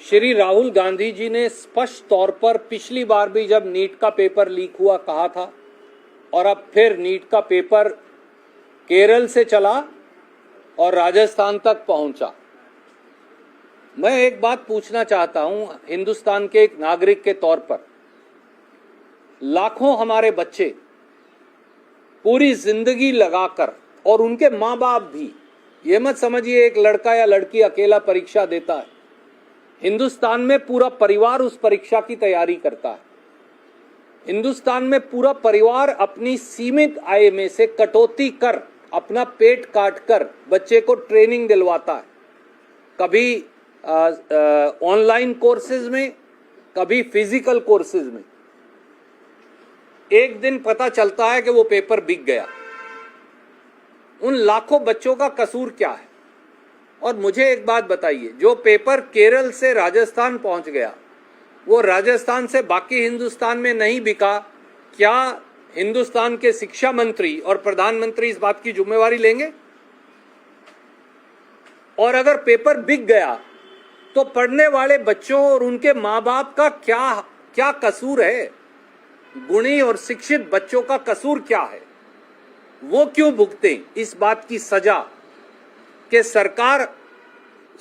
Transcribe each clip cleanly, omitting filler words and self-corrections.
श्री राहुल गांधी जी ने स्पष्ट तौर पर पिछली बार भी जब नीट का पेपर लीक हुआ कहा था, और अब फिर नीट का पेपर केरल से चला और राजस्थान तक पहुंचा। मैं एक बात पूछना चाहता हूं हिंदुस्तान के एक नागरिक के तौर पर, लाखों हमारे बच्चे पूरी जिंदगी लगाकर, और उनके माँ बाप भी, ये मत समझिए एक लड़का या लड़की अकेला परीक्षा देता है, हिंदुस्तान में पूरा परिवार उस परीक्षा की तैयारी करता है। हिंदुस्तान में पूरा परिवार अपनी सीमित आय में से कटौती कर, अपना पेट काट कर बच्चे को ट्रेनिंग दिलवाता है, कभी ऑनलाइन कोर्सेज में, कभी फिजिकल कोर्सेज में। एक दिन पता चलता है कि वो पेपर बिक गया। उन लाखों बच्चों का कसूर क्या है? और मुझे एक बात बताइए, जो पेपर केरल से राजस्थान पहुंच गया वो राजस्थान से बाकी हिंदुस्तान में नहीं बिका, क्या हिंदुस्तान के शिक्षा मंत्री और प्रधानमंत्री इस बात की जिम्मेवारी लेंगे? और अगर पेपर बिक गया तो पढ़ने वाले बच्चों और उनके माँ बाप का क्या कसूर है? गुणी और शिक्षित बच्चों का कसूर क्या है? वो क्यों भुगते इस बात की सजा कि सरकार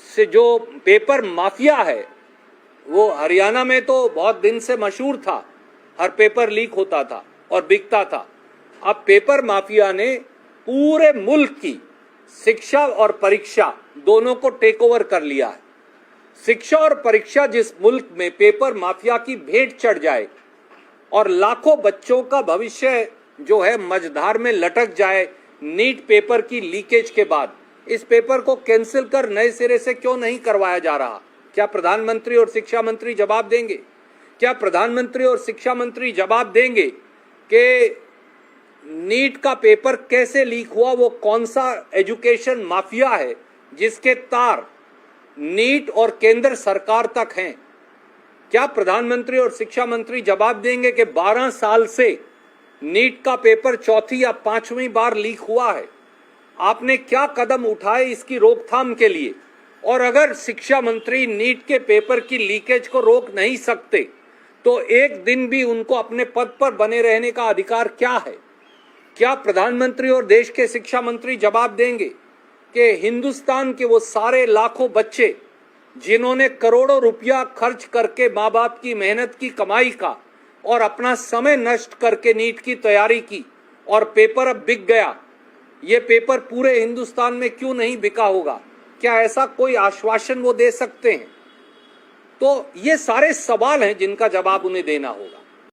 से जो पेपर माफिया है, वो हरियाणा में तो बहुत दिन से मशहूर था, हर पेपर लीक होता था और बिकता था। अब पेपर माफिया ने पूरे मुल्क की शिक्षा और परीक्षा दोनों को टेक ओवर कर लिया है। शिक्षा और परीक्षा जिस मुल्क में पेपर माफिया की भेंट चढ़ जाए और लाखों बच्चों का भविष्य जो है मझधार में लटक जाए नीट पेपर की लीकेज के बाद, इस पेपर को कैंसिल कर नए सिरे से क्यों नहीं करवाया जा रहा? क्या प्रधानमंत्री और शिक्षा मंत्री जवाब देंगे? क्या प्रधानमंत्री और शिक्षा मंत्री जवाब देंगे कि नीट का पेपर कैसे लीक हुआ? वो कौन सा एजुकेशन माफिया है जिसके तार नीट और केंद्र सरकार तक हैं? क्या प्रधानमंत्री और शिक्षा मंत्री जवाब देंगे कि 12 साल से नीट का पेपर चौथी या पांचवी बार लीक हुआ है? आपने क्या कदम उठाए इसकी रोकथाम के लिए? और अगर शिक्षा मंत्री नीट के पेपर की लीकेज को रोक नहीं सकते तो एक दिन भी उनको अपने पद पर बने रहने का अधिकार क्या है? क्या प्रधानमंत्री और देश के शिक्षा मंत्री जवाब देंगे कि हिंदुस्तान के वो सारे लाखों बच्चे जिन्होंने करोड़ों रुपया खर्च करके माँ बाप की मेहनत की कमाई का और अपना समय नष्ट करके नीट की तैयारी की और पेपर अब बिक गया, ये पेपर पूरे हिंदुस्तान में क्यों नहीं बिका होगा? क्या ऐसा कोई आश्वासन वो दे सकते हैं? तो ये सारे सवाल हैं जिनका जवाब उन्हें देना होगा।